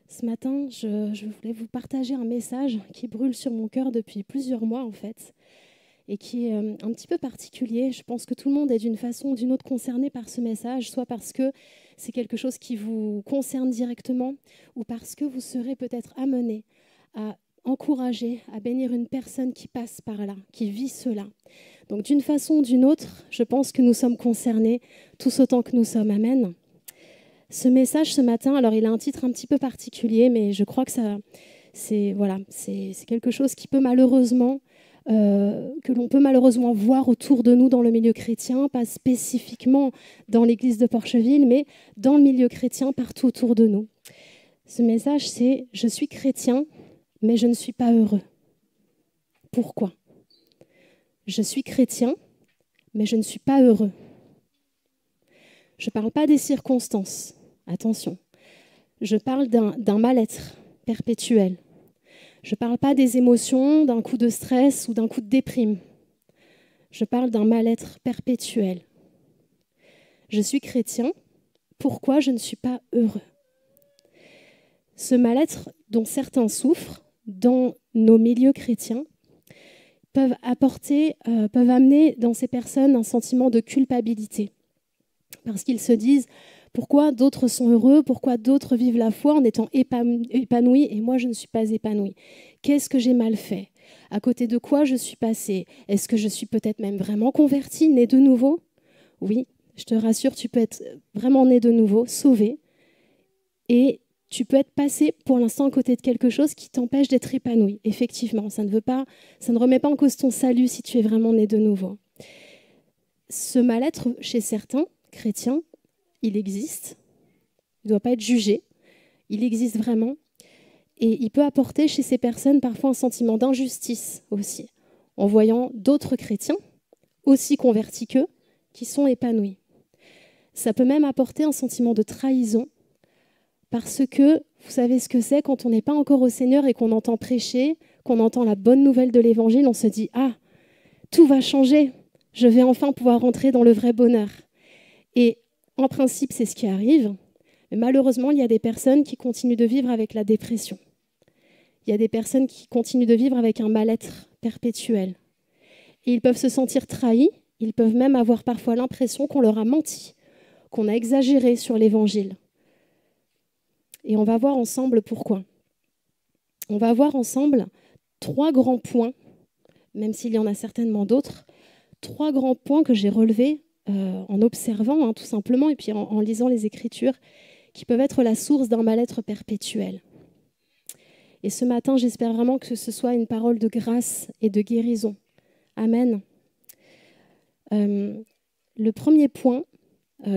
Ce matin, je voulais vous partager un message qui brûle sur mon cœur depuis plusieurs mois en fait, et qui est un petit peu particulier. Je pense que tout le monde est d'une façon ou d'une autre concerné par ce message, soit parce que c'est quelque chose qui vous concerne directement, ou parce que vous serez peut-être amené à encourager, à bénir une personne qui passe par là, qui vit cela. Donc d'une façon ou d'une autre, je pense que nous sommes concernés tous autant que nous sommes. Amen. Ce message ce matin, alors il a un titre un petit peu particulier, mais je crois que c'est quelque chose qui peut malheureusement, que l'on peut malheureusement voir autour de nous dans le milieu chrétien, pas spécifiquement dans l'église de Porcheville, mais dans le milieu chrétien partout autour de nous. Ce message, c'est « Je suis chrétien, mais je ne suis pas heureux ». Pourquoi ? Je suis chrétien, mais je ne suis pas heureux. Je ne parle pas des circonstances. Attention, je parle d'un mal-être perpétuel. Je ne parle pas des émotions, d'un coup de stress ou d'un coup de déprime. Je parle d'un mal-être perpétuel. Je suis chrétien, pourquoi je ne suis pas heureux ? Ce mal-être dont certains souffrent dans nos milieux chrétiens peuvent amener dans ces personnes un sentiment de culpabilité. Parce qu'ils se disent, pourquoi d'autres sont heureux, pourquoi d'autres vivent la foi en étant épanouis et moi je ne suis pas épanouie. Qu'est-ce que j'ai mal fait ? À côté de quoi je suis passée ? Est-ce que je suis peut-être même vraiment convertie, née de nouveau ? Oui, je te rassure, tu peux être vraiment née de nouveau, sauvée, et tu peux être passé pour l'instant à côté de quelque chose qui t'empêche d'être épanoui. Effectivement, ça ne remet pas en cause ton salut si tu es vraiment né de nouveau. Ce mal-être chez certains chrétiens, il existe, il ne doit pas être jugé, il existe vraiment, et il peut apporter chez ces personnes parfois un sentiment d'injustice aussi, en voyant d'autres chrétiens, aussi convertis qu'eux, qui sont épanouis. Ça peut même apporter un sentiment de trahison, parce que vous savez ce que c'est quand on n'est pas encore au Seigneur et qu'on entend prêcher, qu'on entend la bonne nouvelle de l'Évangile, on se dit « Ah, tout va changer, je vais enfin pouvoir rentrer dans le vrai bonheur ». Et en principe, c'est ce qui arrive. Mais malheureusement, il y a des personnes qui continuent de vivre avec la dépression. Il y a des personnes qui continuent de vivre avec un mal-être perpétuel. Et ils peuvent se sentir trahis. Ils peuvent même avoir parfois l'impression qu'on leur a menti, qu'on a exagéré sur l'Évangile. Et on va voir ensemble pourquoi. On va voir ensemble 3 grands points, même s'il y en a certainement d'autres, 3 grands points que j'ai relevés en observant tout simplement et puis en lisant les Écritures, qui peuvent être la source d'un mal-être perpétuel. Et ce matin, j'espère vraiment que ce soit une parole de grâce et de guérison. Amen. Le premier point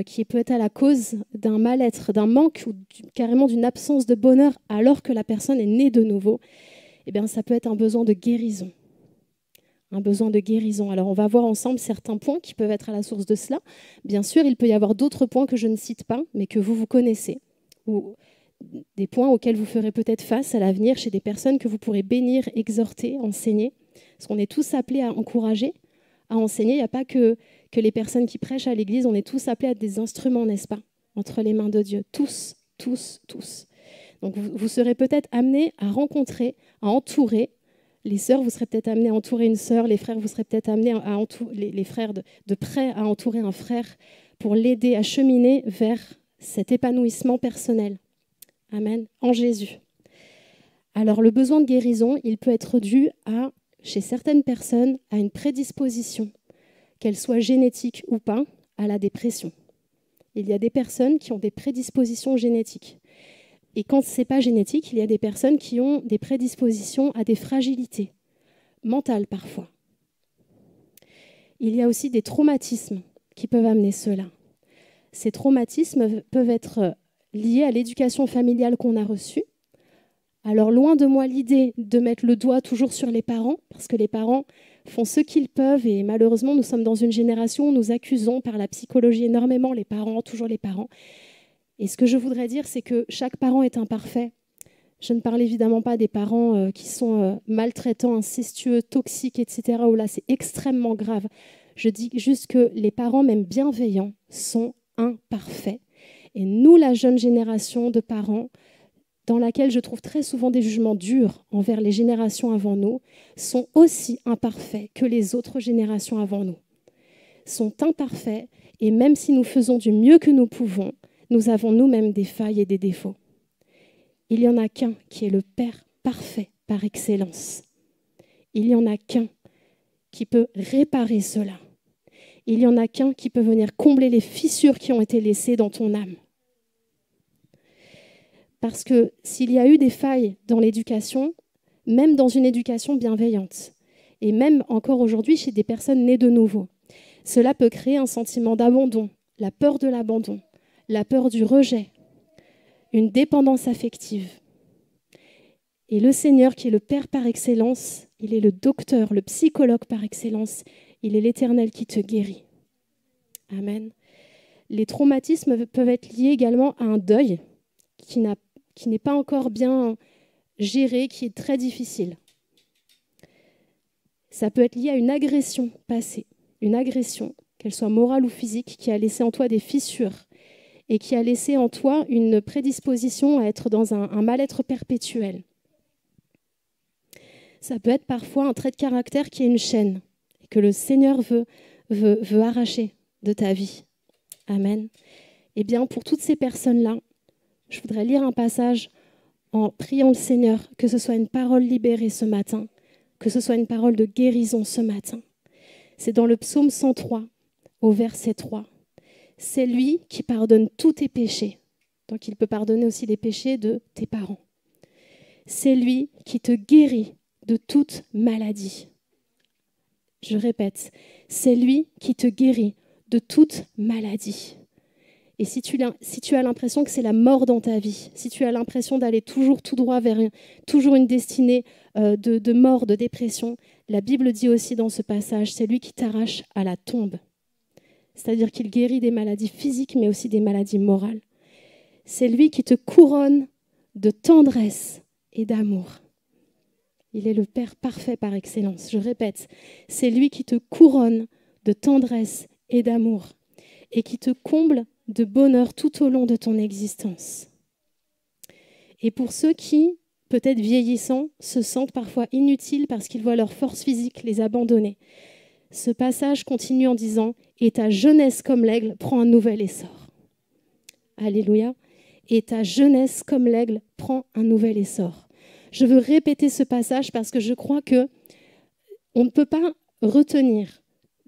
qui peut être à la cause d'un mal-être, d'un manque ou carrément d'une absence de bonheur alors que la personne est née de nouveau, eh bien, ça peut être un besoin de guérison. Un besoin de guérison. Alors, on va voir ensemble certains points qui peuvent être à la source de cela. Bien sûr, il peut y avoir d'autres points que je ne cite pas, mais que vous connaissez, ou des points auxquels vous ferez peut-être face à l'avenir chez des personnes que vous pourrez bénir, exhorter, enseigner. Parce qu'on est tous appelés à encourager, à enseigner. Il n'y a pas que les personnes qui prêchent à l'église, on est tous appelés à être des instruments, n'est-ce pas, entre les mains de Dieu. Tous, tous, tous. Donc, vous serez peut-être amenés à rencontrer, à entourer. Les sœurs, vous serez peut-être amenés à entourer une sœur. Les frères, vous serez peut-être amenés à entourer les frères de près à entourer un frère pour l'aider à cheminer vers cet épanouissement personnel. Amen. En Jésus. Alors, le besoin de guérison, il peut être dû chez certaines personnes, à une prédisposition, qu'elle soit génétique ou pas, à la dépression. Il y a des personnes qui ont des prédispositions génétiques. Et quand ce n'est pas génétique, il y a des personnes qui ont des prédispositions à des fragilités, mentales parfois. Il y a aussi des traumatismes qui peuvent amener cela. Ces traumatismes peuvent être liés à l'éducation familiale qu'on a reçue. Alors, loin de moi l'idée de mettre le doigt toujours sur les parents, parce que les parents font ce qu'ils peuvent, et malheureusement, nous sommes dans une génération où nous accusons par la psychologie énormément les parents, toujours les parents. Et ce que je voudrais dire, c'est que chaque parent est imparfait. Je ne parle évidemment pas des parents qui sont maltraitants, incestueux, toxiques, etc., où là, c'est extrêmement grave. Je dis juste que les parents, même bienveillants, sont imparfaits. Et nous, la jeune génération de parents, dans laquelle je trouve très souvent des jugements durs envers les générations avant nous, sont aussi imparfaits que les autres générations avant nous. Sont imparfaits, et même si nous faisons du mieux que nous pouvons, nous avons nous-mêmes des failles et des défauts. Il n'y en a qu'un qui est le Père parfait par excellence. Il n'y en a qu'un qui peut réparer cela. Il n'y en a qu'un qui peut venir combler les fissures qui ont été laissées dans ton âme. Parce que s'il y a eu des failles dans l'éducation, même dans une éducation bienveillante, et même encore aujourd'hui chez des personnes nées de nouveau, cela peut créer un sentiment d'abandon, la peur de l'abandon, la peur du rejet, une dépendance affective. Et le Seigneur, qui est le Père par excellence, il est le docteur, le psychologue par excellence, il est l'Éternel qui te guérit. Amen. Les traumatismes peuvent être liés également à un deuil qui n'est pas encore bien géré, qui est très difficile. Ça peut être lié à une agression passée, une agression, qu'elle soit morale ou physique, qui a laissé en toi des fissures et qui a laissé en toi une prédisposition à être dans un mal-être perpétuel. Ça peut être parfois un trait de caractère qui est une chaîne et que le Seigneur veut arracher de ta vie. Amen. Eh bien, pour toutes ces personnes-là, je voudrais lire un passage en priant le Seigneur, que ce soit une parole libérée ce matin, que ce soit une parole de guérison ce matin. C'est dans le psaume 103, au verset 3. C'est lui qui pardonne tous tes péchés. Donc il peut pardonner aussi les péchés de tes parents. C'est lui qui te guérit de toute maladie. Je répète, c'est lui qui te guérit de toute maladie. Et si tu as l'impression que c'est la mort dans ta vie, si tu as l'impression d'aller toujours tout droit vers toujours une destinée de mort, de dépression, la Bible dit aussi dans ce passage, c'est lui qui t'arrache à la tombe. C'est-à-dire qu'il guérit des maladies physiques, mais aussi des maladies morales. C'est lui qui te couronne de tendresse et d'amour. Il est le Père parfait par excellence. Je répète, c'est lui qui te couronne de tendresse et d'amour et qui te comble de bonheur tout au long de ton existence. Et pour ceux qui, peut-être vieillissant, se sentent parfois inutiles parce qu'ils voient leur force physique les abandonner, ce passage continue en disant « Et ta jeunesse comme l'aigle prend un nouvel essor. » Alléluia. « Et ta jeunesse comme l'aigle prend un nouvel essor. » Je veux répéter ce passage parce que je crois qu'on ne peut pas retenir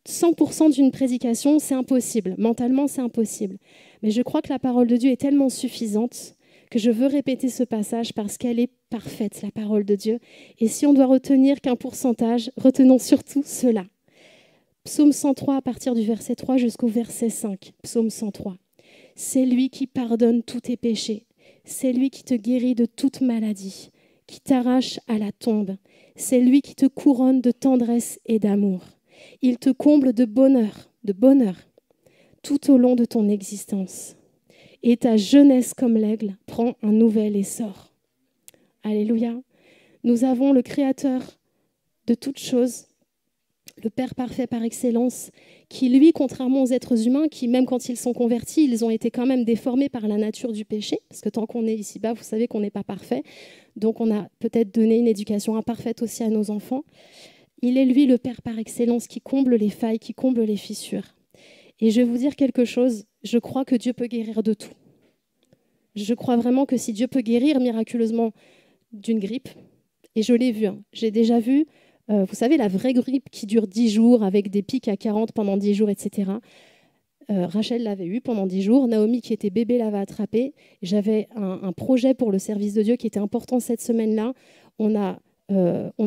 100% d'une prédication, c'est impossible. Mentalement, c'est impossible. Mais je crois que la parole de Dieu est tellement suffisante que je veux répéter ce passage parce qu'elle est parfaite, la parole de Dieu. Et si on doit retenir qu'un pourcentage, retenons surtout cela. Psaume 103, à partir du verset 3 jusqu'au verset 5. Psaume 103. C'est lui qui pardonne tous tes péchés. C'est lui qui te guérit de toute maladie, qui t'arrache à la tombe. C'est lui qui te couronne de tendresse et d'amour. Il te comble de bonheur, tout au long de ton existence. Et ta jeunesse comme l'aigle prend un nouvel essor. Alléluia. Nous avons le Créateur de toutes choses, le Père parfait par excellence, qui lui, contrairement aux êtres humains, qui même quand ils sont convertis, ils ont été quand même déformés par la nature du péché, parce que tant qu'on est ici-bas, vous savez qu'on n'est pas parfait, donc on a peut-être donné une éducation imparfaite aussi à nos enfants. Il est lui le Père par excellence qui comble les failles, qui comble les fissures. Et je vais vous dire quelque chose, je crois que Dieu peut guérir de tout. Je crois vraiment que si Dieu peut guérir miraculeusement d'une grippe, et je l'ai vu, j'ai déjà vu, vous savez, la vraie grippe qui dure 10 jours avec des pics à 40 pendant 10 jours, etc. Rachel l'avait eu pendant 10 jours, Naomi qui était bébé l'avait attrapé. J'avais un projet pour le service de Dieu qui était important cette semaine-là. On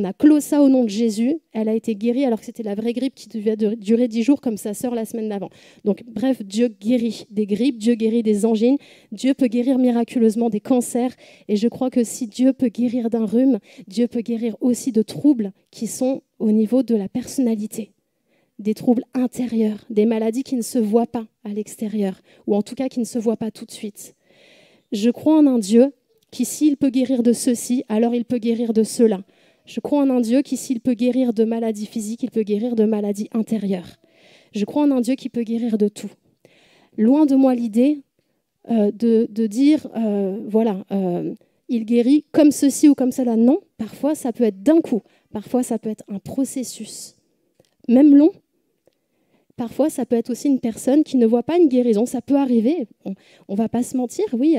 a clos ça au nom de Jésus. Elle a été guérie alors que c'était la vraie grippe qui devait durer 10 jours comme sa sœur la semaine d'avant. Donc bref, Dieu guérit des grippes, Dieu guérit des angines, Dieu peut guérir miraculeusement des cancers. Et je crois que si Dieu peut guérir d'un rhume, Dieu peut guérir aussi de troubles qui sont au niveau de la personnalité. Des troubles intérieurs, des maladies qui ne se voient pas à l'extérieur, ou en tout cas qui ne se voient pas tout de suite. Je crois en un Dieu qui, s'il peut guérir de ceci, alors il peut guérir de cela. Je crois en un Dieu qui, s'il peut guérir de maladies physiques, il peut guérir de maladies intérieures. Je crois en un Dieu qui peut guérir de tout. Loin de moi l'idée de dire, il guérit comme ceci ou comme cela. Non, parfois ça peut être d'un coup, parfois ça peut être un processus, même long. Parfois ça peut être aussi une personne qui ne voit pas une guérison, ça peut arriver. On ne va pas se mentir, oui,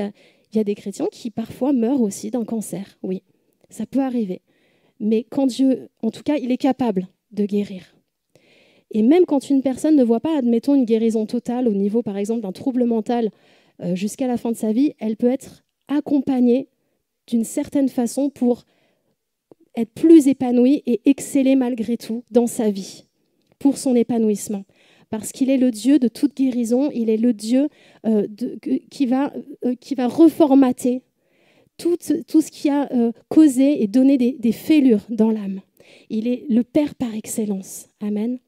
il y a des chrétiens qui parfois meurent aussi d'un cancer, oui, ça peut arriver. Mais quand Dieu, en tout cas, il est capable de guérir. Et même quand une personne ne voit pas, admettons, une guérison totale au niveau, par exemple, d'un trouble mental jusqu'à la fin de sa vie, elle peut être accompagnée d'une certaine façon pour être plus épanouie et exceller malgré tout dans sa vie, pour son épanouissement. Parce qu'il est le Dieu de toute guérison, il est le Dieu qui va reformater tout ce qui a causé et donné des fêlures dans l'âme. Il est le Père par excellence. Amen.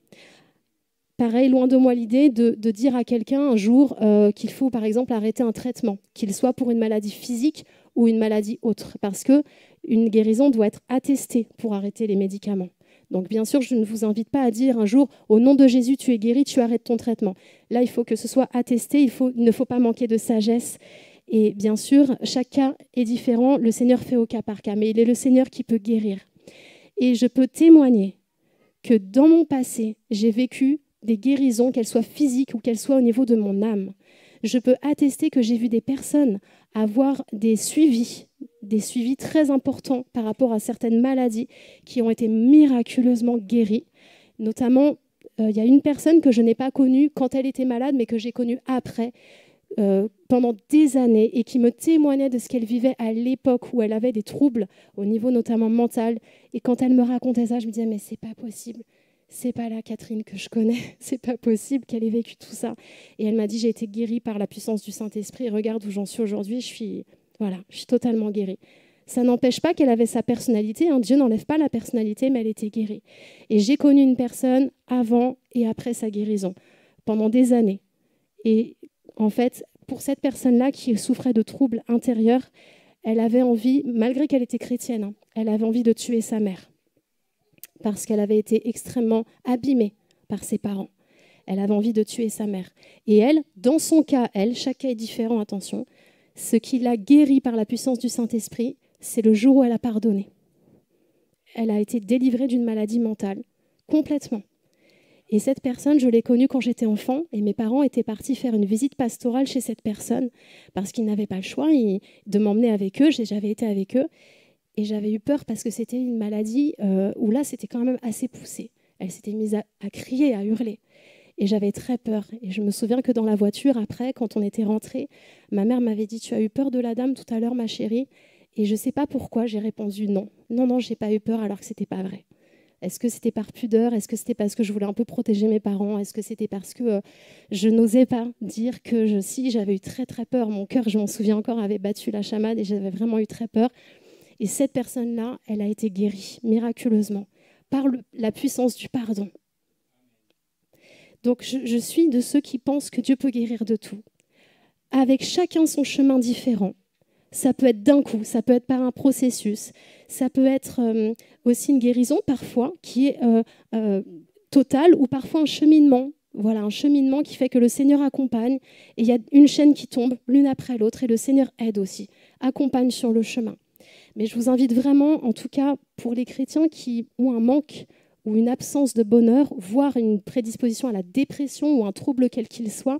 Pareil, loin de moi l'idée de dire à quelqu'un un jour qu'il faut, par exemple, arrêter un traitement, qu'il soit pour une maladie physique ou une maladie autre, parce qu'une guérison doit être attestée pour arrêter les médicaments. Donc, bien sûr, je ne vous invite pas à dire un jour, au nom de Jésus, tu es guéri, tu arrêtes ton traitement. Là, il faut que ce soit attesté, il ne faut pas manquer de sagesse. Et bien sûr, chaque cas est différent, le Seigneur fait au cas par cas, mais il est le Seigneur qui peut guérir. Et je peux témoigner que dans mon passé, j'ai vécu des guérisons, qu'elles soient physiques ou qu'elles soient au niveau de mon âme. Je peux attester que j'ai vu des personnes avoir des suivis très importants par rapport à certaines maladies qui ont été miraculeusement guéries. Notamment, il y a une personne que je n'ai pas connue quand elle était malade, mais que j'ai connue après, pendant des années, et qui me témoignait de ce qu'elle vivait à l'époque où elle avait des troubles, au niveau notamment mental. Et quand elle me racontait ça, je me disais, mais c'est pas possible. C'est pas la Catherine que je connais, c'est pas possible qu'elle ait vécu tout ça. Et elle m'a dit, j'ai été guérie par la puissance du Saint-Esprit, regarde où j'en suis aujourd'hui, je suis totalement guérie. Ça n'empêche pas qu'elle avait sa personnalité, hein. Dieu n'enlève pas la personnalité, mais elle était guérie. Et j'ai connu une personne avant et après sa guérison, pendant des années. Et en fait, pour cette personne-là qui souffrait de troubles intérieurs, elle avait envie, malgré qu'elle était chrétienne, hein, elle avait envie de tuer sa mère, parce qu'elle avait été extrêmement abîmée par ses parents. Elle avait envie de tuer sa mère. Et elle, dans son cas, chaque cas est différent, attention, ce qui l'a guérie par la puissance du Saint-Esprit, c'est le jour où elle a pardonné. Elle a été délivrée d'une maladie mentale, complètement. Et cette personne, je l'ai connue quand j'étais enfant, et mes parents étaient partis faire une visite pastorale chez cette personne, parce qu'ils n'avaient pas le choix de m'emmener avec eux, j'avais été avec eux. Et j'avais eu peur parce que c'était une maladie où là, c'était quand même assez poussé. Elle s'était mise à crier, à hurler. Et j'avais très peur. Et je me souviens que dans la voiture, après, quand on était rentrés, ma mère m'avait dit « Tu as eu peur de la dame tout à l'heure, ma chérie ?» Et je ne sais pas pourquoi, j'ai répondu « Non. Non, je n'ai pas eu peur alors que ce n'était pas vrai. » Est-ce que c'était par pudeur? Est-ce que c'était parce que je voulais un peu protéger mes parents? Est-ce que c'était parce que je n'osais pas dire que si j'avais eu très très peur? Mon cœur, je m'en souviens encore, avait battu la chamade et j'avais vraiment eu très peur. Et cette personne-là, elle a été guérie miraculeusement par la puissance du pardon. Donc je suis de ceux qui pensent que Dieu peut guérir de tout. Avec chacun son chemin différent. Ça peut être d'un coup, ça peut être par un processus, ça peut être aussi une guérison parfois qui est totale ou parfois un cheminement. Voilà, un cheminement qui fait que le Seigneur accompagne et il y a une chaîne qui tombe l'une après l'autre et le Seigneur aide aussi, accompagne sur le chemin. Mais je vous invite vraiment, en tout cas pour les chrétiens qui ont un manque ou une absence de bonheur, voire une prédisposition à la dépression ou un trouble quel qu'il soit,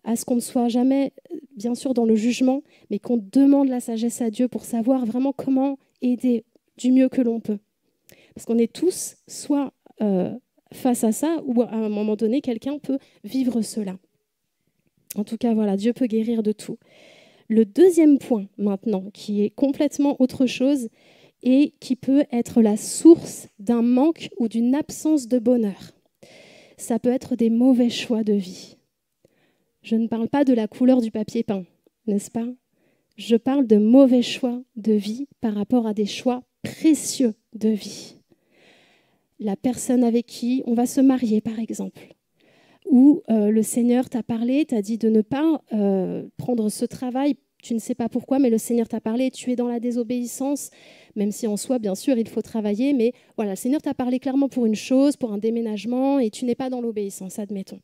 à ce qu'on ne soit jamais, bien sûr, dans le jugement, mais qu'on demande la sagesse à Dieu pour savoir vraiment comment aider du mieux que l'on peut. Parce qu'on est tous soit face à ça, ou à un moment donné, quelqu'un peut vivre cela. En tout cas, voilà, Dieu peut guérir de tout. Le deuxième point maintenant, qui est complètement autre chose et qui peut être la source d'un manque ou d'une absence de bonheur, ça peut être des mauvais choix de vie. Je ne parle pas de la couleur du papier peint, n'est-ce pas? Je parle de mauvais choix de vie par rapport à des choix précieux de vie. La personne avec qui on va se marier, par exemple, où le Seigneur t'a parlé, t'a dit de ne pas prendre ce travail, tu ne sais pas pourquoi, mais le Seigneur t'a parlé, tu es dans la désobéissance, même si en soi, bien sûr, il faut travailler, mais voilà, le Seigneur t'a parlé clairement pour une chose, pour un déménagement, et tu n'es pas dans l'obéissance, admettons.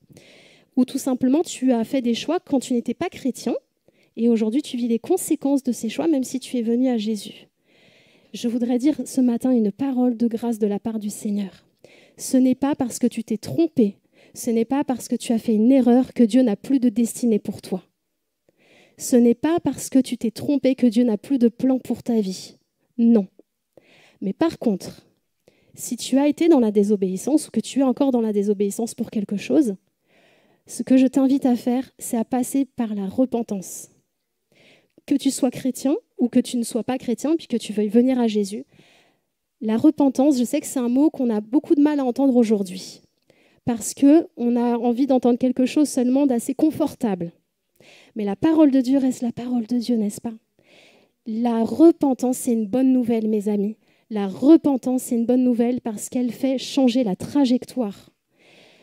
Ou tout simplement, tu as fait des choix quand tu n'étais pas chrétien, Et aujourd'hui, tu vis les conséquences de ces choix, même si tu es venu à Jésus. Je voudrais dire ce matin une parole de grâce de la part du Seigneur. Ce n'est pas parce que tu t'es trompé, ce n'est pas parce que tu as fait une erreur que Dieu n'a plus de destinée pour toi. Ce n'est pas parce que tu t'es trompé que Dieu n'a plus de plan pour ta vie. Non. Mais par contre, si tu as été dans la désobéissance ou que tu es encore dans la désobéissance pour quelque chose, ce que je t'invite à faire, c'est à passer par la repentance. Que tu sois chrétien ou que tu ne sois pas chrétien, puis que tu veuilles venir à Jésus, la repentance, je sais que c'est un mot qu'on a beaucoup de mal à entendre aujourd'hui, parce qu'on a envie d'entendre quelque chose seulement d'assez confortable. Mais la parole de Dieu reste la parole de Dieu, n'est-ce pas? La repentance, c'est une bonne nouvelle, mes amis. La repentance, c'est une bonne nouvelle parce qu'elle fait changer la trajectoire.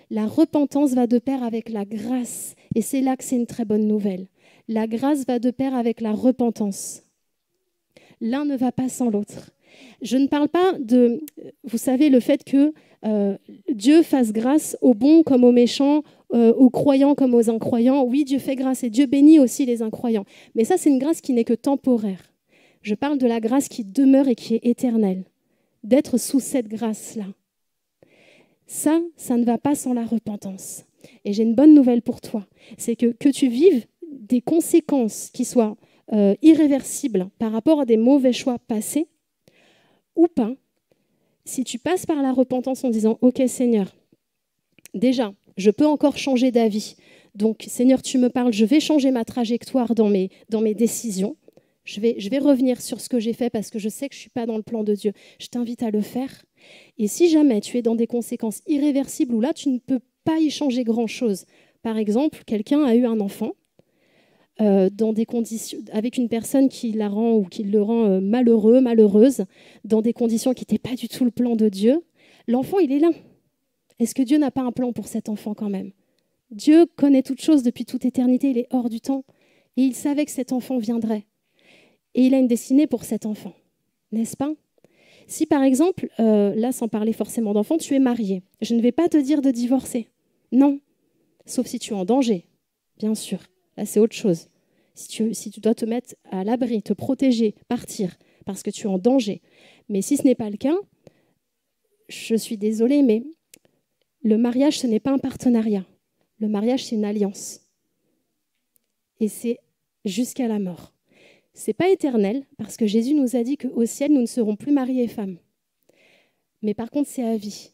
La repentance va de pair avec la grâce, et c'est là que c'est une très bonne nouvelle. La grâce va de pair avec la repentance. L'un ne va pas sans l'autre. Je ne parle pas de, vous savez, le fait que Dieu fasse grâce aux bons comme aux méchants, aux croyants comme aux incroyants. Oui, Dieu fait grâce et Dieu bénit aussi les incroyants. Mais ça, c'est une grâce qui n'est que temporaire. Je parle de la grâce qui demeure et qui est éternelle. D'être sous cette grâce-là. Ça ne va pas sans la repentance. Et j'ai une bonne nouvelle pour toi. C'est que tu vives des conséquences qui soient irréversibles par rapport à des mauvais choix passés ou pas. Si tu passes par la repentance en disant « Ok Seigneur, déjà, je peux encore changer d'avis. Donc Seigneur, tu me parles, je vais changer ma trajectoire dans mes décisions. Je vais revenir sur ce que j'ai fait parce que je sais que je ne suis pas dans le plan de Dieu. Je t'invite à le faire. Et si jamais tu es dans des conséquences irréversibles où là, tu ne peux pas y changer grand-chose. Par exemple, quelqu'un a eu un enfant dans des conditions, avec une personne qui la rend ou qui le rend malheureux, malheureuse, dans des conditions qui n'étaient pas du tout le plan de Dieu. L'enfant, il est là. Est-ce que Dieu n'a pas un plan pour cet enfant quand même? Dieu connaît toutes choses depuis toute éternité, il est hors du temps. Et il savait que cet enfant viendrait. Et il a une destinée pour cet enfant, n'est-ce pas? Si par exemple, là sans parler forcément d'enfant, tu es marié, je ne vais pas te dire de divorcer. Non, sauf si tu es en danger, bien sûr. Là c'est autre chose. Si tu dois te mettre à l'abri, te protéger, partir, parce que tu es en danger. Mais si ce n'est pas le cas, je suis désolée, mais le mariage, ce n'est pas un partenariat. Le mariage, c'est une alliance. Et c'est jusqu'à la mort. Ce n'est pas éternel, parce que Jésus nous a dit qu'au ciel, nous ne serons plus mariés et femmes. Mais par contre, c'est à vie.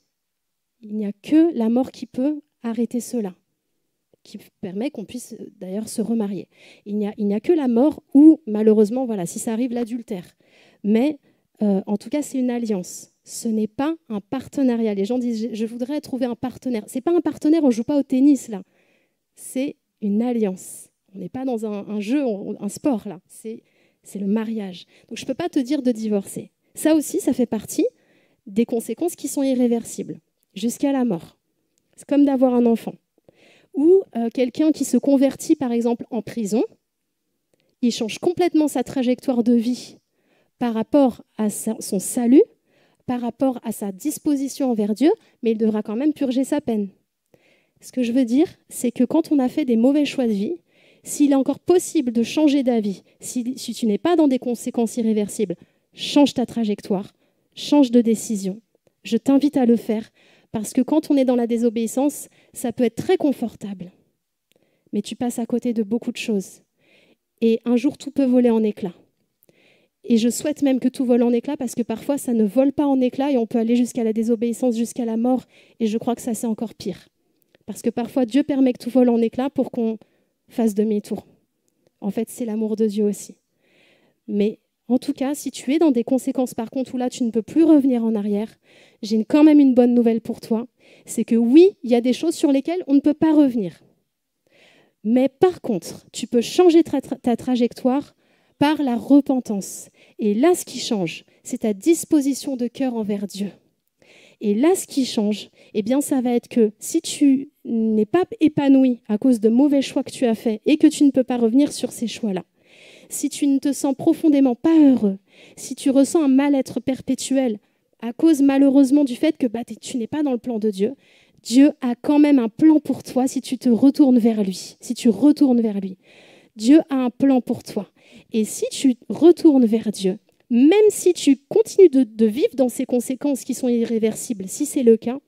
Il n'y a que la mort qui peut arrêter cela, qui permet qu'on puisse d'ailleurs se remarier. Il n'y a que la mort ou, malheureusement, voilà, si ça arrive, l'adultère. Mais en tout cas, c'est une alliance. Ce n'est pas un partenariat. Les gens disent « je voudrais trouver un partenaire ». Ce n'est pas un partenaire, on ne joue pas au tennis, là. C'est une alliance. On n'est pas dans un jeu, un sport, là. C'est le mariage. Donc, je ne peux pas te dire de divorcer. Ça aussi, ça fait partie des conséquences qui sont irréversibles, jusqu'à la mort. C'est comme d'avoir un enfant. Ou quelqu'un qui se convertit, par exemple, en prison, il change complètement sa trajectoire de vie par rapport à son salut, par rapport à sa disposition envers Dieu, mais il devra quand même purger sa peine. Ce que je veux dire, c'est que quand on a fait des mauvais choix de vie, s'il est encore possible de changer d'avis, si tu n'es pas dans des conséquences irréversibles, change ta trajectoire, change de décision. Je t'invite à le faire parce que quand on est dans la désobéissance, ça peut être très confortable. Mais tu passes à côté de beaucoup de choses. Et un jour, tout peut voler en éclats. Et je souhaite même que tout vole en éclats parce que parfois, ça ne vole pas en éclats et on peut aller jusqu'à la désobéissance, jusqu'à la mort. Et je crois que ça, c'est encore pire. Parce que parfois, Dieu permet que tout vole en éclats pour qu'on fasse demi-tour. En fait, c'est l'amour de Dieu aussi. Mais en tout cas, si tu es dans des conséquences par contre où là, tu ne peux plus revenir en arrière, j'ai quand même une bonne nouvelle pour toi. C'est que oui, il y a des choses sur lesquelles on ne peut pas revenir. Mais par contre, tu peux changer ta trajectoire par la repentance. Et là, ce qui change, c'est ta disposition de cœur envers Dieu. Et là, ce qui change, eh bien, ça va être que si tu n'es pas épanoui à cause de mauvais choix que tu as faits et que tu ne peux pas revenir sur ces choix-là, si tu ne te sens profondément pas heureux, si tu ressens un mal-être perpétuel à cause malheureusement du fait que tu n'es pas dans le plan de Dieu, Dieu a quand même un plan pour toi si tu te retournes vers lui, si tu retournes vers lui. Dieu a un plan pour toi. Et si tu retournes vers Dieu, même si tu continues de vivre dans ces conséquences qui sont irréversibles, si c'est le cas,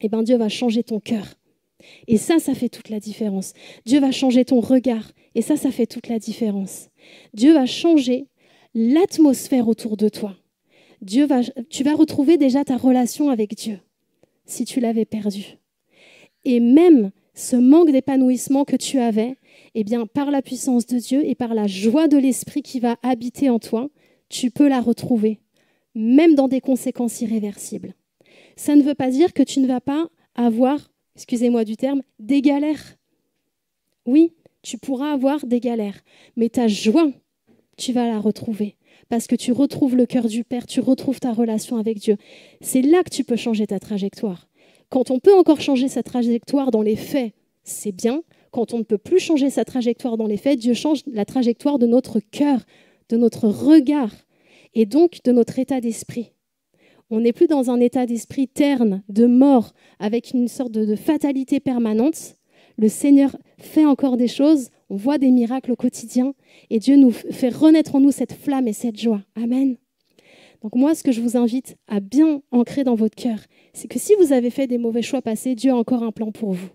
eh ben Dieu va changer ton cœur. Et ça fait toute la différence. Dieu va changer ton regard. Et ça fait toute la différence. Dieu va changer l'atmosphère autour de toi. Tu vas retrouver déjà ta relation avec Dieu, si tu l'avais perdue. Et même ce manque d'épanouissement que tu avais, eh bien, par la puissance de Dieu et par la joie de l'Esprit qui va habiter en toi, tu peux la retrouver, même dans des conséquences irréversibles. Ça ne veut pas dire que tu ne vas pas avoir, excusez-moi du terme, des galères. Oui, tu pourras avoir des galères, mais ta joie, tu vas la retrouver. Parce que tu retrouves le cœur du Père, tu retrouves ta relation avec Dieu. C'est là que tu peux changer ta trajectoire. Quand on peut encore changer sa trajectoire dans les faits, c'est bien. Quand on ne peut plus changer sa trajectoire dans les faits, Dieu change la trajectoire de notre cœur, de notre regard et donc de notre état d'esprit. On n'est plus dans un état d'esprit terne, de mort, avec une sorte de fatalité permanente. Le Seigneur fait encore des choses, on voit des miracles au quotidien et Dieu nous fait renaître en nous cette flamme et cette joie. Amen. Donc moi, ce que je vous invite à bien ancrer dans votre cœur, c'est que si vous avez fait des mauvais choix passés, Dieu a encore un plan pour vous.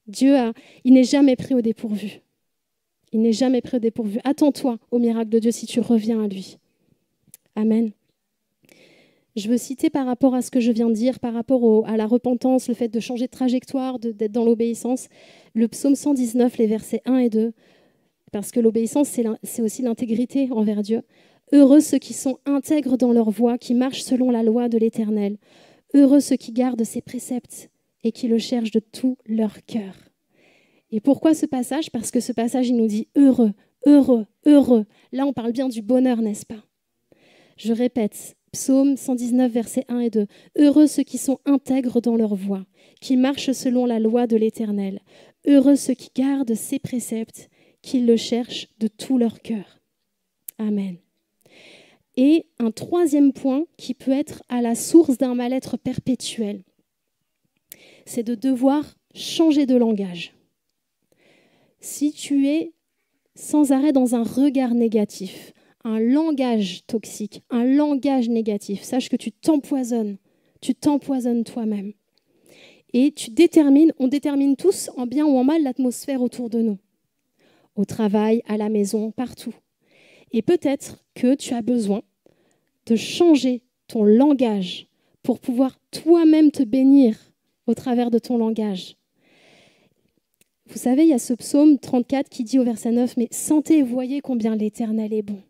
Il n'est jamais pris au dépourvu. Il n'est jamais pris au dépourvu. Attends-toi au miracle de Dieu si tu reviens à lui. Amen. Je veux citer par rapport à ce que je viens de dire, par rapport à la repentance, le fait de changer de trajectoire, d'être dans l'obéissance, le psaume 119, les versets 1 et 2, parce que l'obéissance, c'est aussi l'intégrité envers Dieu. Heureux ceux qui sont intègres dans leur voie, qui marchent selon la loi de l'Éternel. Heureux ceux qui gardent ses préceptes et qui le cherchent de tout leur cœur. Et pourquoi ce passage ? Parce que ce passage, il nous dit heureux, heureux, heureux. Là, on parle bien du bonheur, n'est-ce pas ? Je répète, psaume 119, versets 1 et 2. Heureux ceux qui sont intègres dans leur voie, qui marchent selon la loi de l'Éternel. Heureux ceux qui gardent ses préceptes, qui le cherchent de tout leur cœur. Amen. Et un troisième point qui peut être à la source d'un mal-être perpétuel, c'est de devoir changer de langage. Si tu es sans arrêt dans un regard négatif, un langage toxique, un langage négatif, sache que tu t'empoisonnes toi-même. Et on détermine tous en bien ou en mal l'atmosphère autour de nous, au travail, à la maison, partout. Et peut-être que tu as besoin de changer ton langage pour pouvoir toi-même te bénir au travers de ton langage. Vous savez, il y a ce psaume 34 qui dit au verset 9, « Mais sentez et voyez combien l'Éternel est bon. »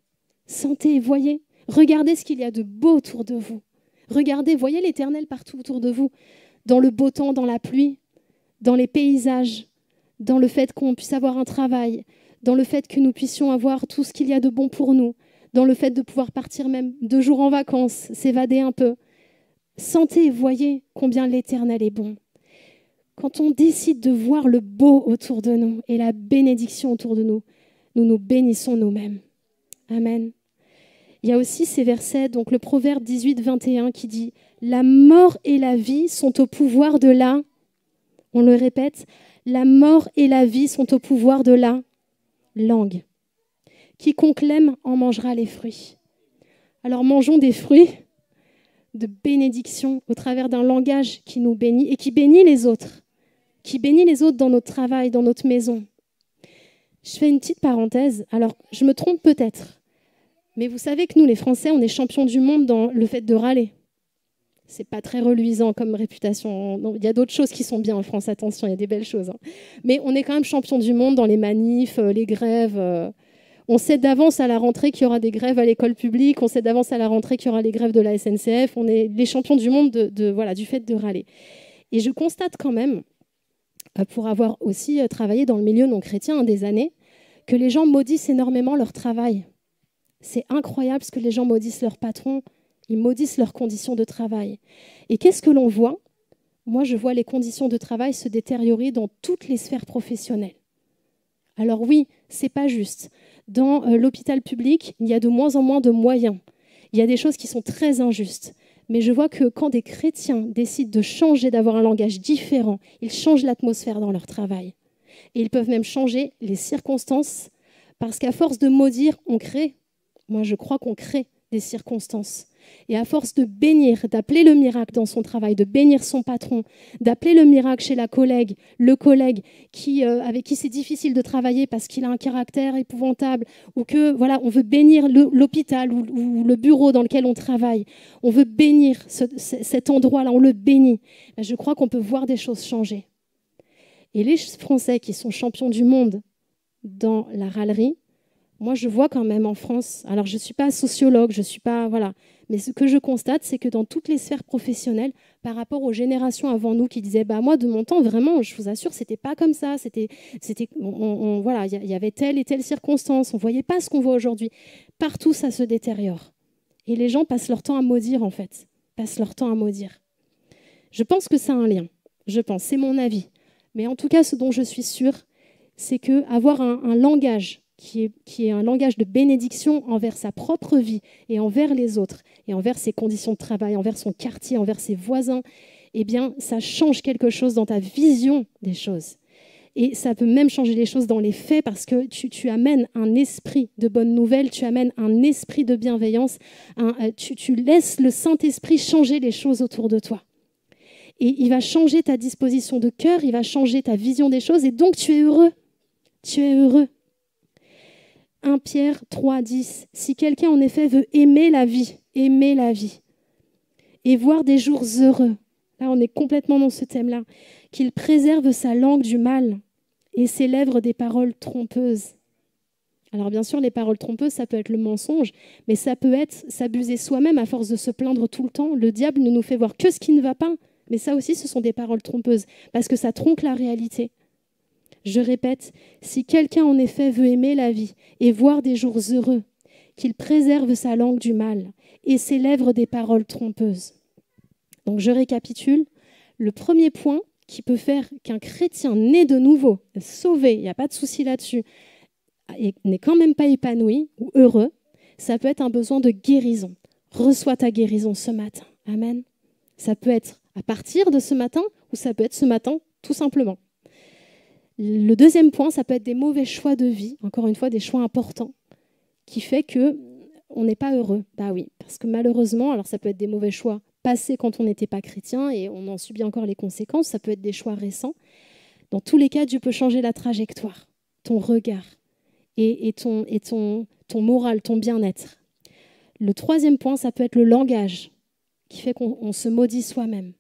Sentez et voyez. Regardez ce qu'il y a de beau autour de vous. Regardez, voyez l'Éternel partout autour de vous, dans le beau temps, dans la pluie, dans les paysages, dans le fait qu'on puisse avoir un travail, dans le fait que nous puissions avoir tout ce qu'il y a de bon pour nous, dans le fait de pouvoir partir même 2 jours en vacances, s'évader un peu. Sentez et voyez combien l'Éternel est bon. Quand on décide de voir le beau autour de nous et la bénédiction autour de nous, nous nous bénissons nous-mêmes. Amen. Il y a aussi ces versets, donc le Proverbe 18, 21 qui dit « La mort et la vie sont au pouvoir de la... » On le répète, « La mort et la vie sont au pouvoir de la langue. Quiconque l'aime en mangera les fruits. » Alors mangeons des fruits de bénédiction au travers d'un langage qui nous bénit et qui bénit les autres dans notre travail, dans notre maison. Je fais une petite parenthèse. Alors, je me trompe peut-être, mais vous savez que nous, les Français, on est champions du monde dans le fait de râler. C'est pas très reluisant comme réputation. Non, il y a d'autres choses qui sont bien en France, attention, il y a des belles choses. Hein. Mais on est quand même champions du monde dans les manifs, les grèves. On sait d'avance à la rentrée qu'il y aura des grèves à l'école publique, on sait d'avance à la rentrée qu'il y aura les grèves de la SNCF. On est les champions du monde du fait de râler. Et je constate quand même, pour avoir aussi travaillé dans le milieu non chrétien des années, que les gens maudissent énormément leur travail. C'est incroyable ce que les gens maudissent leur patron, ils maudissent leurs conditions de travail. Et qu'est-ce que l'on voit ? Moi, je vois les conditions de travail se détériorer dans toutes les sphères professionnelles. Alors oui, c'est pas juste. Dans l'hôpital public, il y a de moins en moins de moyens. Il y a des choses qui sont très injustes. Mais je vois que quand des chrétiens décident de changer, d'avoir un langage différent, ils changent l'atmosphère dans leur travail. Et ils peuvent même changer les circonstances, parce qu'à force de maudire, on crée. Moi, je crois qu'on crée des circonstances. Et à force de bénir, d'appeler le miracle dans son travail, de bénir son patron, d'appeler le miracle chez le collègue avec qui c'est difficile de travailler parce qu'il a un caractère épouvantable, ou que voilà, on veut bénir l'hôpital ou le bureau dans lequel on travaille, on veut bénir cet endroit-là, on le bénit. Je crois qu'on peut voir des choses changer. Et les Français qui sont champions du monde dans la râlerie, moi, je vois quand même en France, alors je ne suis pas sociologue, je suis pas, voilà, mais ce que je constate, c'est que dans toutes les sphères professionnelles, par rapport aux générations avant nous qui disaient, bah moi, de mon temps, vraiment, je vous assure, c'était pas comme ça, voilà, il y avait telle et telle circonstance, on voyait pas ce qu'on voit aujourd'hui. Partout, ça se détériore. Et les gens passent leur temps à maudire, en fait, passent leur temps à maudire. Je pense que ça a un lien, c'est mon avis. Mais en tout cas, ce dont je suis sûre, c'est qu'avoir un langage qui est un langage de bénédiction envers sa propre vie et envers les autres, et envers ses conditions de travail, envers son quartier, envers ses voisins, eh bien, ça change quelque chose dans ta vision des choses. Et ça peut même changer les choses dans les faits, parce que tu amènes un esprit de bonne nouvelle, tu amènes un esprit de bienveillance, tu laisses le Saint-Esprit changer les choses autour de toi. Et il va changer ta disposition de cœur, il va changer ta vision des choses, et donc tu es heureux. Tu es heureux. 1 Pierre 3, 10. Si quelqu'un en effet veut aimer la vie, et voir des jours heureux, là on est complètement dans ce thème-là, qu'il préserve sa langue du mal et ses lèvres des paroles trompeuses. Alors bien sûr, les paroles trompeuses, ça peut être le mensonge, mais ça peut être s'abuser soi-même à force de se plaindre tout le temps. Le diable ne nous fait voir que ce qui ne va pas, mais ça aussi, ce sont des paroles trompeuses, parce que ça tronque la réalité. Je répète, si quelqu'un en effet veut aimer la vie et voir des jours heureux, qu'il préserve sa langue du mal et ses lèvres des paroles trompeuses. Donc je récapitule. Le premier point qui peut faire qu'un chrétien né de nouveau, sauvé, il n'y a pas de souci là-dessus, et n'est quand même pas épanoui ou heureux, ça peut être un besoin de guérison. Reçois ta guérison ce matin. Amen. Ça peut être à partir de ce matin ou ça peut être ce matin tout simplement. Le deuxième point, ça peut être des mauvais choix de vie, encore une fois, des choix importants, qui fait qu'on n'est pas heureux. Bah oui, parce que malheureusement, alors ça peut être des mauvais choix passés quand on n'était pas chrétien et on en subit encore les conséquences, ça peut être des choix récents. Dans tous les cas, Dieu peut changer la trajectoire, ton regard et ton moral, ton bien-être. Le troisième point, ça peut être le langage, qui fait qu'on se maudit soi-même.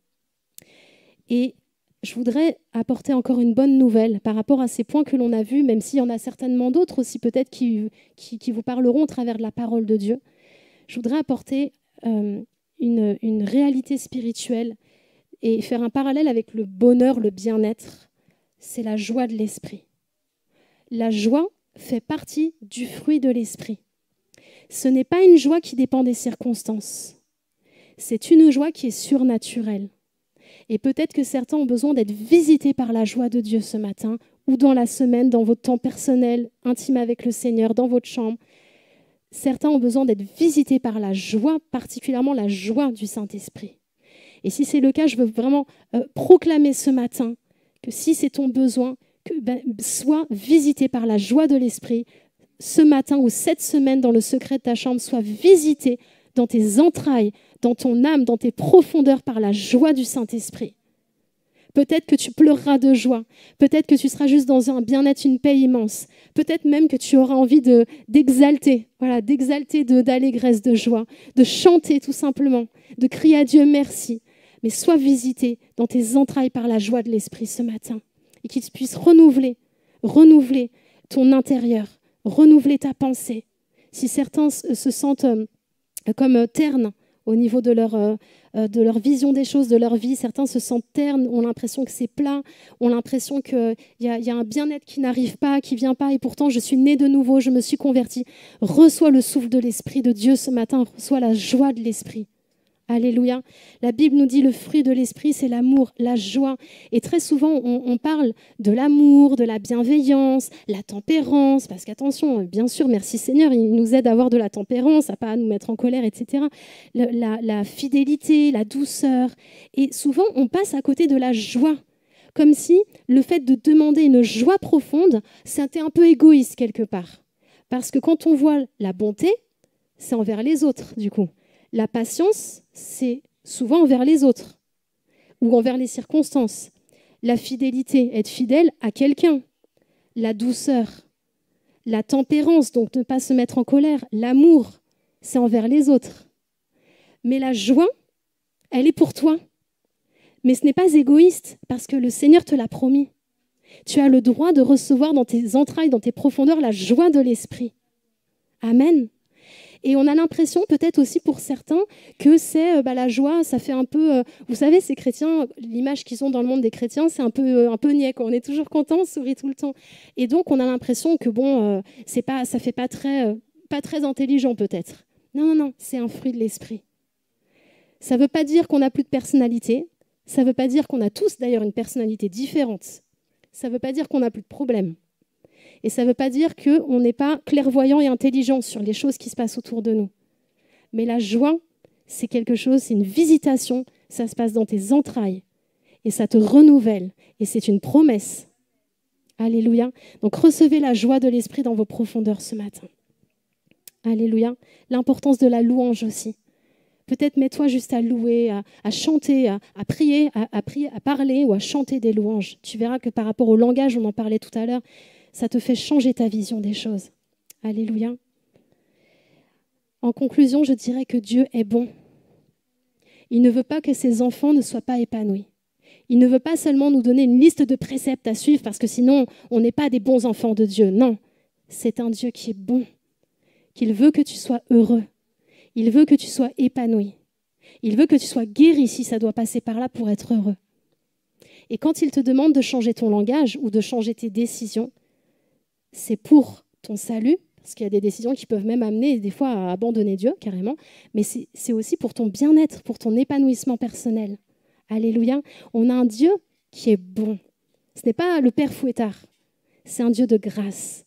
Et je voudrais apporter encore une bonne nouvelle par rapport à ces points que l'on a vus, même s'il y en a certainement d'autres aussi peut-être qui vous parleront au travers de la parole de Dieu. Je voudrais apporter une réalité spirituelle et faire un parallèle avec le bonheur, le bien-être. C'est la joie de l'esprit. La joie fait partie du fruit de l'esprit. Ce n'est pas une joie qui dépend des circonstances. C'est une joie qui est surnaturelle. Et peut-être que certains ont besoin d'être visités par la joie de Dieu ce matin ou dans la semaine, dans votre temps personnel, intime avec le Seigneur, dans votre chambre. Certains ont besoin d'être visités par la joie, particulièrement la joie du Saint-Esprit. Et si c'est le cas, je veux vraiment proclamer ce matin que si c'est ton besoin, sois visité par la joie de l'Esprit ce matin ou cette semaine dans le secret de ta chambre, sois visité dans tes entrailles, dans ton âme, dans tes profondeurs par la joie du Saint-Esprit. Peut-être que tu pleureras de joie. Peut-être que tu seras juste dans un bien-être, une paix immense. Peut-être même que tu auras envie d'exalter, d'allégresse, de joie, de chanter tout simplement, de crier à Dieu merci. Mais sois visité dans tes entrailles par la joie de l'Esprit ce matin et qu'il puisse renouveler ton intérieur, renouveler ta pensée. Si certains se sentent comme ternes au niveau de leur vision des choses, de leur vie. Certains se sentent ternes, ont l'impression que c'est plat, ont l'impression qu'il y a un bien-être qui n'arrive pas, qui ne vient pas, et pourtant je suis née de nouveau, je me suis convertie. Reçois le souffle de l'Esprit de Dieu ce matin, reçois la joie de l'Esprit. Alléluia. La Bible nous dit le fruit de l'esprit, c'est l'amour, la joie. Et très souvent, on parle de l'amour, de la bienveillance, la tempérance. Parce qu'attention, bien sûr, merci Seigneur, il nous aide à avoir de la tempérance, à pas nous mettre en colère, etc. La fidélité, la douceur. Et souvent, on passe à côté de la joie. comme si le fait de demander une joie profonde, c'était un peu égoïste quelque part. Parce que quand on voit la bonté, c'est envers les autres, du coup. La patience, c'est souvent envers les autres ou envers les circonstances. La fidélité, être fidèle à quelqu'un. La douceur, la tempérance, donc ne pas se mettre en colère. L'amour, c'est envers les autres. Mais la joie, elle est pour toi. Mais ce n'est pas égoïste parce que le Seigneur te l'a promis. Tu as le droit de recevoir dans tes entrailles, dans tes profondeurs, la joie de l'esprit. Amen. Et on a l'impression, peut-être aussi pour certains, que c'est la joie, ça fait un peu... vous savez, ces chrétiens, l'image qu'ils ont dans le monde des chrétiens, c'est un peu niais, quoi. On est toujours content, on sourit tout le temps. Et donc, on a l'impression que, ça fait pas très intelligent, peut-être. Non, c'est un fruit de l'esprit. Ça ne veut pas dire qu'on n'a plus de personnalité. Ça ne veut pas dire qu'on a tous, d'ailleurs, une personnalité différente. Ça ne veut pas dire qu'on n'a plus de problème. Et ça ne veut pas dire qu'on n'est pas clairvoyant et intelligent sur les choses qui se passent autour de nous. Mais la joie, c'est quelque chose, c'est une visitation, ça se passe dans tes entrailles. Et ça te renouvelle. Et c'est une promesse. Alléluia. Donc recevez la joie de l'esprit dans vos profondeurs ce matin. Alléluia. L'importance de la louange aussi. Peut-être mets-toi juste à louer, à chanter, à prier, à parler ou à chanter des louanges. Tu verras que par rapport au langage, on en parlait tout à l'heure, ça te fait changer ta vision des choses. Alléluia. En conclusion, je dirais que Dieu est bon. Il ne veut pas que ses enfants ne soient pas épanouis. Il ne veut pas seulement nous donner une liste de préceptes à suivre parce que sinon, on n'est pas des bons enfants de Dieu. Non, c'est un Dieu qui est bon, qu'il veut que tu sois heureux. Il veut que tu sois épanoui. Il veut que tu sois guéri si ça doit passer par là pour être heureux. Et quand il te demande de changer ton langage ou de changer tes décisions, c'est pour ton salut, parce qu'il y a des décisions qui peuvent même amener des fois à abandonner Dieu carrément, mais c'est aussi pour ton bien-être, pour ton épanouissement personnel. Alléluia. On a un Dieu qui est bon. Ce n'est pas le Père Fouettard, c'est un Dieu de grâce.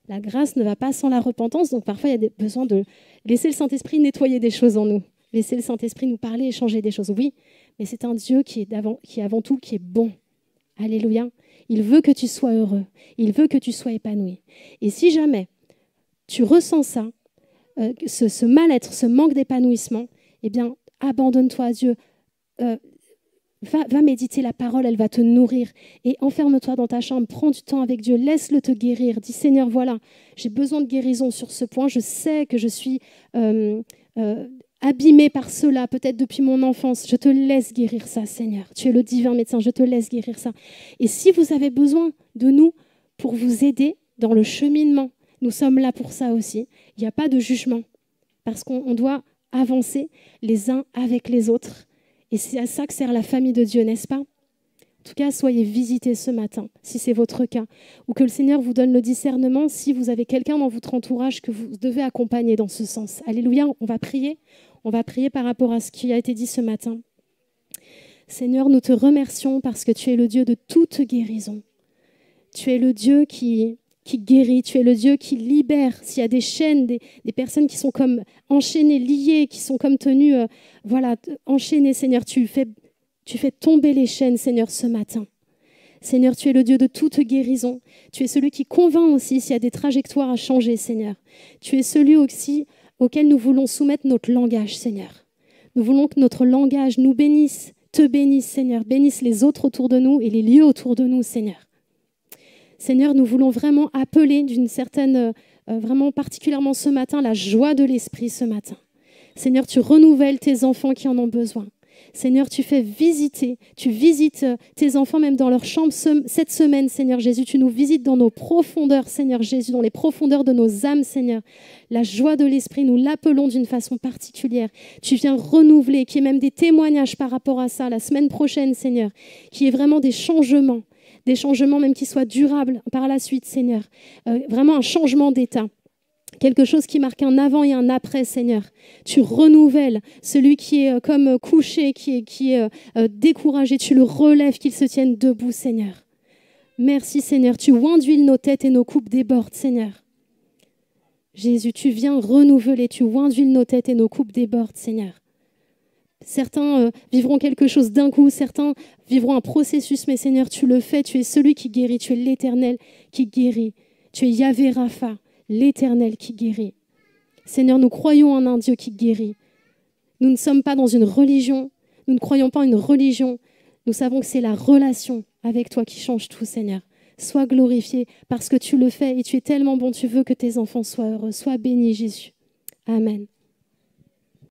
La grâce ne va pas sans la repentance, donc parfois il y a besoin de laisser le Saint-Esprit nettoyer des choses en nous, laisser le Saint-Esprit nous parler et changer des choses. Oui, mais c'est un Dieu qui est avant tout, qui est bon. Alléluia. Il veut que tu sois heureux, il veut que tu sois épanoui. Et si jamais tu ressens ça, ce mal-être, ce manque d'épanouissement, eh bien, abandonne-toi à Dieu. Va méditer la parole, elle va te nourrir. Et enferme-toi dans ta chambre, prends du temps avec Dieu, laisse-le te guérir. Dis Seigneur, voilà, j'ai besoin de guérison sur ce point. Je sais que je suis abîmée par cela, peut-être depuis mon enfance. Je te laisse guérir ça, Seigneur. Tu es le divin médecin, je te laisse guérir ça. Et si vous avez besoin de nous pour vous aider dans le cheminement, nous sommes là pour ça aussi. Il n'y a pas de jugement, parce qu'on doit avancer les uns avec les autres. Et c'est à ça que sert la famille de Dieu, n'est-ce pas? En tout cas, soyez visités ce matin, si c'est votre cas, ou que le Seigneur vous donne le discernement si vous avez quelqu'un dans votre entourage que vous devez accompagner dans ce sens. Alléluia, on va prier par rapport à ce qui a été dit ce matin. Seigneur, nous te remercions parce que tu es le Dieu de toute guérison. Tu es le Dieu qui guérit, tu es le Dieu qui libère. S'il y a des chaînes, des personnes qui sont comme enchaînées, liées, qui sont comme tenues, enchaînées, Seigneur, tu fais tomber les chaînes, Seigneur, ce matin. Seigneur, tu es le Dieu de toute guérison. Tu es celui qui convainc aussi s'il y a des trajectoires à changer, Seigneur. Tu es celui aussi auquel nous voulons soumettre notre langage, Seigneur. Nous voulons que notre langage nous bénisse, te bénisse, Seigneur, bénisse les autres autour de nous et les lieux autour de nous, Seigneur. Seigneur, nous voulons vraiment appeler d'une certaine, vraiment particulièrement ce matin, la joie de l'esprit ce matin. Seigneur, tu renouvelles tes enfants qui en ont besoin. Seigneur, tu visites tes enfants même dans leur chambre cette semaine, Seigneur Jésus. Tu nous visites dans nos profondeurs, Seigneur Jésus, dans les profondeurs de nos âmes, Seigneur. La joie de l'esprit, nous l'appelons d'une façon particulière. Tu viens renouveler, qu'il y ait même des témoignages par rapport à ça la semaine prochaine, Seigneur, qu'il y ait vraiment des changements même qui soient durables par la suite, Seigneur. Vraiment un changement d'état. Quelque chose qui marque un avant et un après, Seigneur. Tu renouvelles celui qui est comme couché, qui est découragé. Tu le relèves, qu'il se tienne debout, Seigneur. Merci, Seigneur. Tu oins d'huile nos têtes et nos coupes débordent, Seigneur. Jésus, tu viens renouveler. Tu oins d'huile nos têtes et nos coupes débordent, Seigneur. Certains vivront quelque chose d'un coup, certains vivront un processus, mais Seigneur, tu le fais, tu es celui qui guérit, tu es l'Éternel qui guérit. Tu es Yahvé Rapha, l'Éternel qui guérit. Seigneur, nous croyons en un Dieu qui guérit. Nous ne sommes pas dans une religion, nous ne croyons pas en une religion. Nous savons que c'est la relation avec toi qui change tout, Seigneur. Sois glorifié parce que tu le fais et tu es tellement bon, tu veux que tes enfants soient heureux. Sois béni, Jésus. Amen.